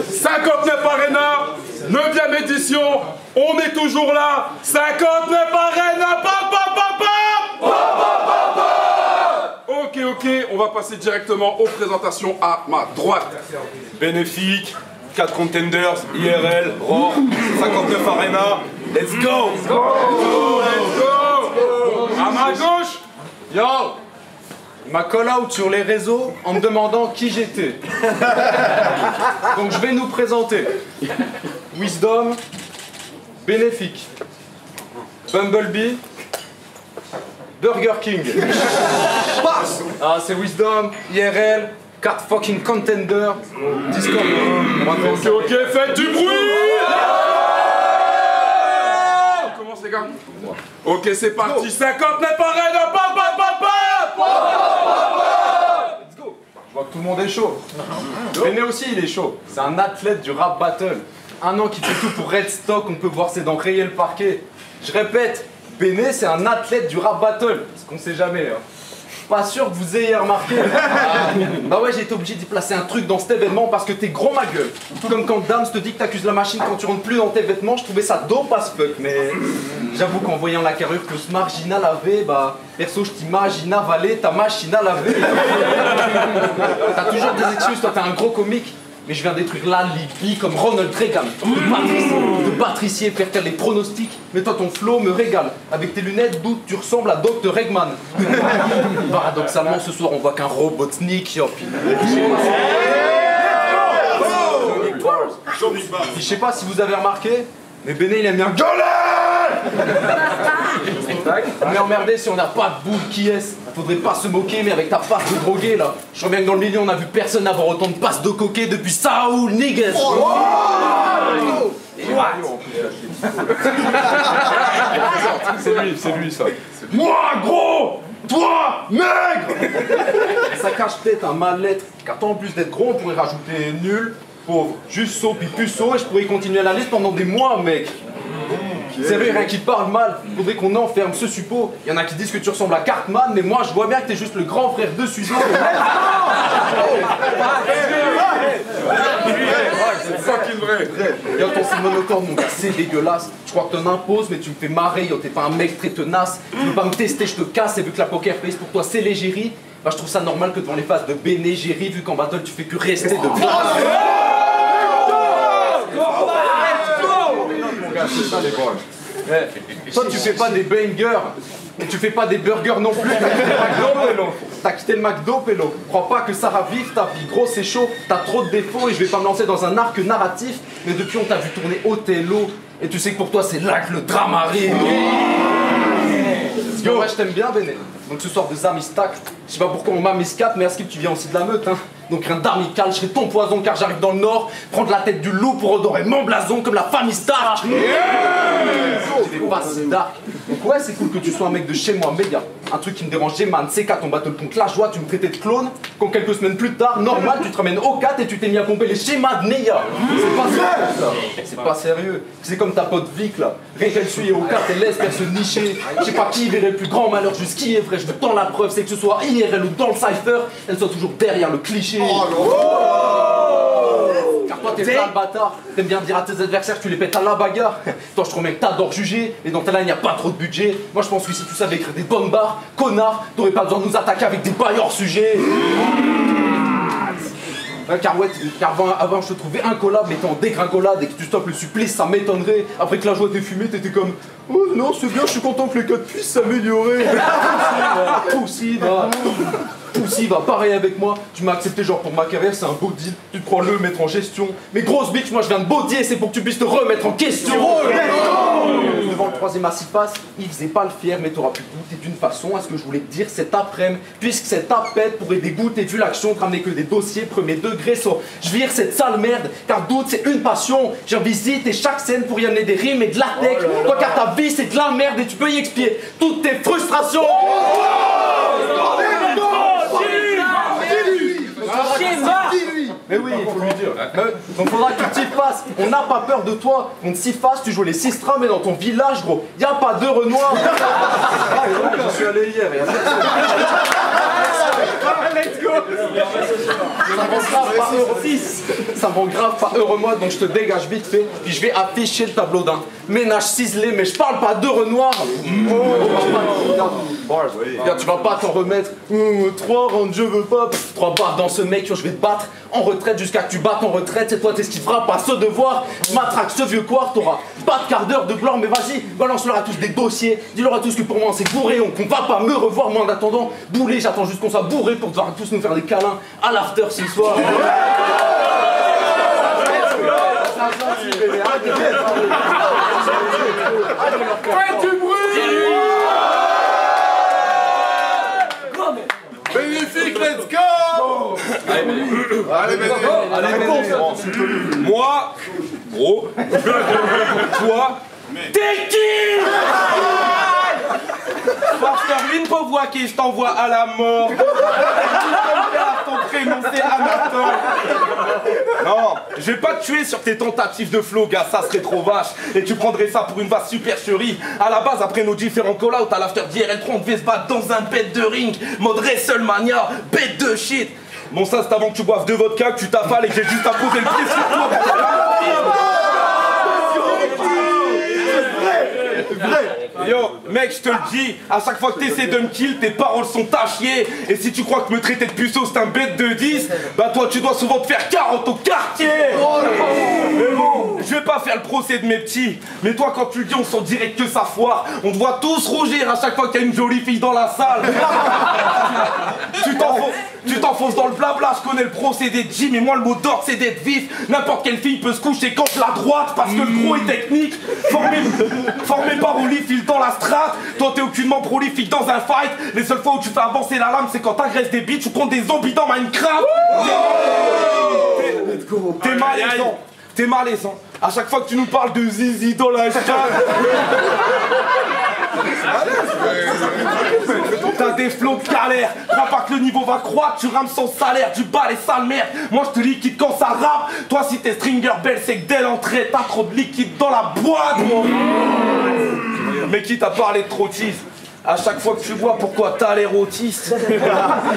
59 Arena, 9e édition, on est toujours là. 59 Arena, pam pam pam pam. Ok, on va passer directement aux présentations à ma droite. Bénéfique, 4 contenders, IRL, Raw, 59 Arena, let's go! Let's go! À ma gauche, Yo! Il m'a call out sur les réseaux en me demandant qui j'étais. Donc je vais nous présenter. Wisdom, Bénéfique, Bumblebee, Burger King. Ah, c'est Wisdom, IRL, 4 fucking contenders, Discord. ok, faites du bruit! On commence les gars. Ok, c'est parti, 59 Arena, pam pam pam pam. Let's go. Je vois que tout le monde est chaud. Béné aussi il est chaud. C'est un athlète du rap battle. Un an qui fait tout pour Red Stock, on peut voir ses dents rayer le parquet. Je répète, Béné c'est un athlète du rap battle. Parce qu'on sait jamais. Hein. Pas sûr que vous ayez remarqué. Bah ouais, j'ai été obligé d'y placer un truc dans cet événement parce que t'es gros ma gueule. Comme quand Dams te dit que t'accuses la machine quand tu rentres plus dans tes vêtements, je trouvais ça dope as fuck. Mais j'avoue qu'en voyant la carrure que ce marginal avait, bah perso je t'imagine avaler ta machine à laver. T'as toujours des excuses, toi t'es un gros comique. Mais je viens détruire la Libye comme Ronald Reagan. De Patricier, faire les pronostics. Mais toi, ton flow me régale. Avec tes lunettes, doute, tu ressembles à Dr. Eggman. Paradoxalement, ce soir, on voit qu'un Robotnik. Je sais pas si vous avez remarqué, mais Béné, il aime bien gueuler. Mais emmerdé si on n'a pas de boule qui est. Faudrait pas se moquer, mais avec ta face de drogué là. Je reviens que dans le milieu, on a vu personne avoir autant de passes de coquet depuis Saoul Niguez. C'est lui ça. Moi gros, toi maigre. Ça cache peut-être un mal-être, car en plus d'être gros, on pourrait rajouter nul, pauvre, juste saut puis puceau, et je pourrais continuer la liste pendant des mois, mec. C'est vrai, rien qui parle mal, faudrait qu'on enferme ce suppôt. Il y en a qui disent que tu ressembles à Cartman, mais moi je vois bien que t'es juste le grand frère de Suzo. C'est fucking vrai. Yo, ton signe monocorde, mon gars, c'est dégueulasse. Je crois que t'en imposes, mais tu me fais marrer. Yo, t'es pas un mec très tenace. Tu veux pas me tester, je te casse. Et vu que la poker face pour toi c'est l'égérie, bah je trouve ça normal que devant les phases de Béné-Géry, vu qu'en battle tu fais que rester de c'est ça les boys. Toi tu fais pas des bangers et tu fais pas des burgers non plus. T'as quitté le McDo, Pélo. Crois pas que ça ravive ta vie. Gros c'est chaud, t'as trop de défauts et je vais pas me lancer dans un arc narratif. Mais depuis on t'a vu tourner Othello. Et tu sais que pour toi c'est là que le drame arrive. Yo, ouais, je t'aime bien, Béné. Donc ce soir, des amis stack. Je sais pas pourquoi on m'a mis 4, mais à Skip, tu viens aussi de la meute, hein. Donc rien d'amical, je serai ton poison car j'arrive dans le nord. Prendre la tête du loup pour redorer mon blason comme la famille Stark. J'ai des passes dark. Donc ouais, c'est cool que tu sois un mec de chez moi, méga. Un truc qui me dérange, man, c'est qu'à ton battle contre la joie, tu me traitais de clone. Quand quelques semaines plus tard, normal, tu te ramènes au 4 et tu t'es mis à pomper les schémas de Neya. C'est pas sérieux, ça. C'est pas sérieux. C'est comme ta pote Vic, là. Rien qu'elle suit au 4, elle laisse se nicher. Je sais pas qui verrait le plus grand malheur, juste qui est vrai. Je veux tant la preuve, c'est que ce soit IRL ou dans le cypher, elle soit toujours derrière le cliché. Car toi t'es plein de bâtard, t'aimes bien dire à tes adversaires que tu les pètes à la bagarre. Toi je te remets que t'adores juger, et dans ta line y a pas trop de budget. Moi je pense que si tu savais écrire des bonnes barres, connard, t'aurais pas besoin de nous attaquer avec des bails hors sujet. Car ouais, avant je te trouvais incollable, mais t'es en dégringolade et que tu stoppes le supplice, ça m'étonnerait. Après que la joie t'ait fumé, t'étais comme oh non, c'est bien, je suis content que les codes puissent s'améliorer. Poussi va pareil avec moi, tu m'as accepté genre pour ma carrière, c'est un beau deal, tu te crois le mettre en gestion. Mais grosse bitch, moi je viens de baudier, c'est pour que tu puisses te remettre en question. Devant le troisième assipasse, il faisait pas le fier, mais t'auras pu goûter d'une façon à ce que je voulais te dire cet après-midi. Puisque cette tapette pourrait dégoûter, vu l'action de ramener que des dossiers premier degré, je vire cette sale merde, car doute c'est une passion. J'en visite et chaque scène pour y amener des rimes et de la tech. Toi car ta vie c'est de la merde et tu peux y expier toutes tes frustrations. Mais oui, il faut lui dire. Donc faudra que tu t'y fasses. On n'a pas peur de toi. On te s'y fasse, tu joues les sistras, mais dans ton village, gros, y a pas de Renoir. Ah, je suis allé hier. Let's go. Ça me rend grave pas heureux moi, donc je te dégage vite fait, puis je vais afficher le tableau d'un ménage ciselé, mais je parle pas de Renoir. Regarde, tu vas pas t'en remettre. 3 rounds, je veux pas. 3 barres dans ce mec, je vais te battre en retraite jusqu'à que tu battes en retraite. C'est toi, t'esquiveras pas ce devoir. Matraque ce vieux coir, t'auras pas de quart d'heure de gloire, mais vas-y, balance-leur à tous des dossiers. Dis-leur à tous que pour moi c'est bourré, qu'on va pas me revoir. Moi en attendant, bouler, j'attends juste qu'on soit bourré pour devoir tous nous faire des câlins à l'after ce soir. Faites du bruit! Bénéfique, let's go! Allez, moi, gros, toi, t'es qui? Pasteur une pauvre voix qui je t'envoie à la mort. Ton prénom c'est Anatole. Non, je vais pas te tuer sur tes tentatives de flow, gars, ça serait trop vache. Et tu prendrais ça pour une vaste supercherie. À la base, après nos différents call-outs, à l'after d'IRL3, on devait se battre dans un bête de ring. Mode WrestleMania, bête de shit. Bon, ça c'est avant que tu boives 2 vodka, que tu t'affales et que j'ai juste à poser le pied sur toi. Yo, mec, je te le dis, à chaque fois que t'essaies de me kill, tes paroles sont à chier. Et si tu crois que me traiter de puceau c'est un bête de 10, bah toi tu dois souvent te faire 40 au quartier. Mais bon, je vais pas faire le procès de mes petits. Mais toi quand tu le dis, on sent direct que ça foire. On te voit tous rougir à chaque fois qu'il y a une jolie fille dans la salle. Tu t'enfonces dans le blabla, je connais le procédé de Jim, mais moi le mot d'ordre c'est d'être vif. N'importe quelle fille peut se coucher contre la droite parce que le gros est technique. Formé par Holyfield dans la strat, toi t'es aucunement prolifique dans un fight. Les seules fois où tu fais avancer la lame c'est quand t'agresses des bitches ou contre des zombies dans Minecraft. T'es malaisant. T'es malaisant. À chaque fois que tu nous parles de zizi dans la chatte. T'as des flots de galère. Crois pas que le niveau va croître, tu rames son salaire, tu bats les sales merdes. Moi je te liquide quand ça rappe. Toi si t'es stringer belle, c'est que dès l'entrée t'as trop de liquide dans la boîte. Mais qui t'a parlé de trottisme? À chaque fois que tu vois pourquoi t'as l'air autiste.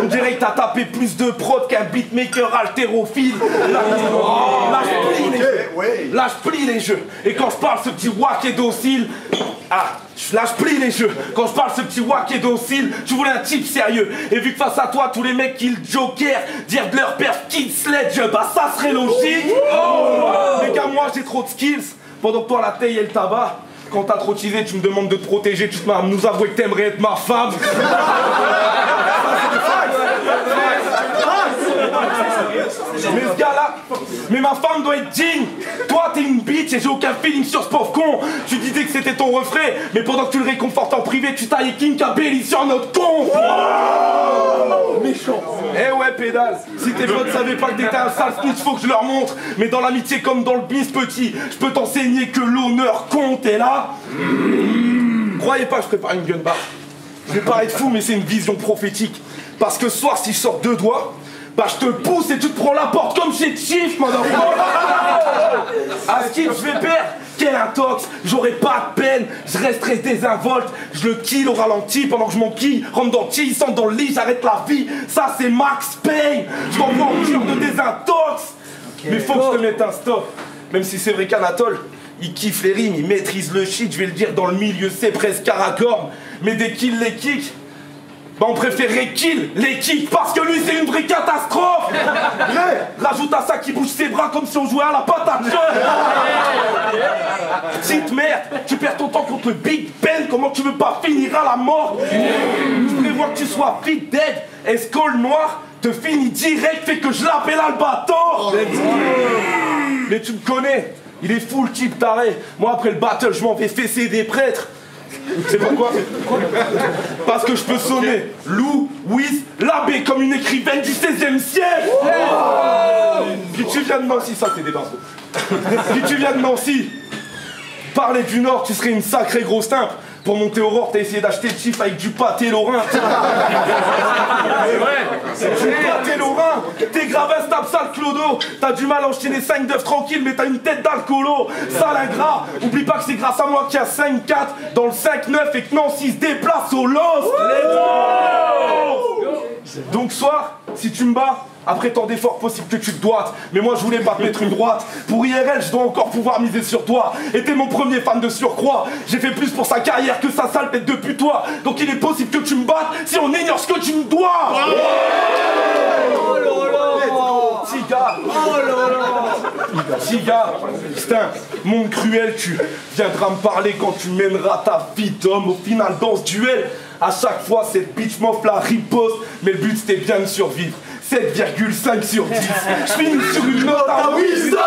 On dirait que t'as tapé plus de prod qu'un beatmaker haltérophile. Là je plie les jeux. Et quand je parle ce petit wack et docile, là je plie les jeux. Quand je parle ce petit wack et docile, tu voulais un type sérieux. Et vu que face à toi tous les mecs qui le joker, dire de leur perf Kid Sledge, bah ça serait logique. Les gars, moi j'ai trop de skills. Pendant que toi la taille et le tabac. Quand t'as trop teasé, tu me demandes de te protéger, tu te mets à nous avouer que t'aimerais être ma femme. Mais ce gars-là, mais ma femme doit être digne. Toi t'es une bitch et j'ai aucun feeling sur ce pauvre con. Tu disais que c'était ton refrain, mais pendant que tu le réconfortes en privé, tu tailles King Kabeli sur notre con. Méchant. Eh ouais pédale, si tes potes savaient pas que t'étais un sale snitch, faut que je leur montre. Mais dans l'amitié comme dans le bis petit, je peux t'enseigner que l'honneur compte. Et là, croyez pas, je prépare une gun bar. Je vais pas être fou, mais c'est une vision prophétique. Parce que ce soir, si je sors 2 doigts, bah je te pousse et tu te prends la porte comme chez Chief, motherfucker. À Skip, je vais perdre. Quel intox, j'aurai pas de peine, je resterai désinvolte, je le kill au ralenti pendant que je m'enquille, rentre dans le quille, il centre dans le lit, j'arrête la vie, ça c'est Max Payne, je t'envoie en cure de désintox. Mais faut que je te mette un stop, même si c'est vrai qu'Anatole, il kiffe les rimes, il maîtrise le shit, je vais le dire dans le milieu, c'est presque Aragorn, mais dès qu'il les kick, bah on préférerait kill les kicks parce que lui c'est une vraie catastrophe. Rajoute à ça qui bouge ses bras comme si on jouait à la patate chaude. Petite merde, tu perds ton temps contre le Big Ben, comment tu veux pas finir à la mort? Je prévois que tu sois vite dead, Escole noir te finit direct, fait que je l'appelle Albator. Mais tu me connais, il est fou le type taré. Moi après le battle je m'en vais fesser des prêtres. C'est pourquoi? Parce que je peux sonner Louise Labbé comme une écrivaine du 16e siècle. Si tu viens de Nancy, ça c'est des pinceaux. Si tu viens de Nancy, parler du Nord, tu serais une sacrée grosse timpe. Pour monter au Aurore, t'as essayé d'acheter le chiffre avec du pâté lorrain. C'est vrai, du pâté lorrain. T'es grave instable, sale clodo. T'as du mal à enchaîner 5-9 tranquille, mais t'as une tête d'alcoolo. Sale ingrat. Oublie pas que c'est grâce à moi qu'il y a 5-4 dans le 5-9 et que Nancy se déplace au Los. Donc soir, si tu me bats, après tant d'efforts possible que tu te doites. Mais moi je voulais pas te mettre une droite. Pour IRL, je dois encore pouvoir miser sur toi. Et t'es mon premier fan de surcroît. J'ai fait plus pour sa carrière que sa sale tête de putois. Donc il est possible que tu me battes si on ignore ce que tu me dois. Oh là là. Tiga. Oh là là. Tiga, putain, mon cruel, tu viendras me parler quand tu mèneras ta vie d'homme. Au final, dans ce duel, à chaque fois, cette bitch m'offre la riposte. Mais le but, c'était bien de survivre. 7,5 sur 10. Je finis sur une note à wisdom.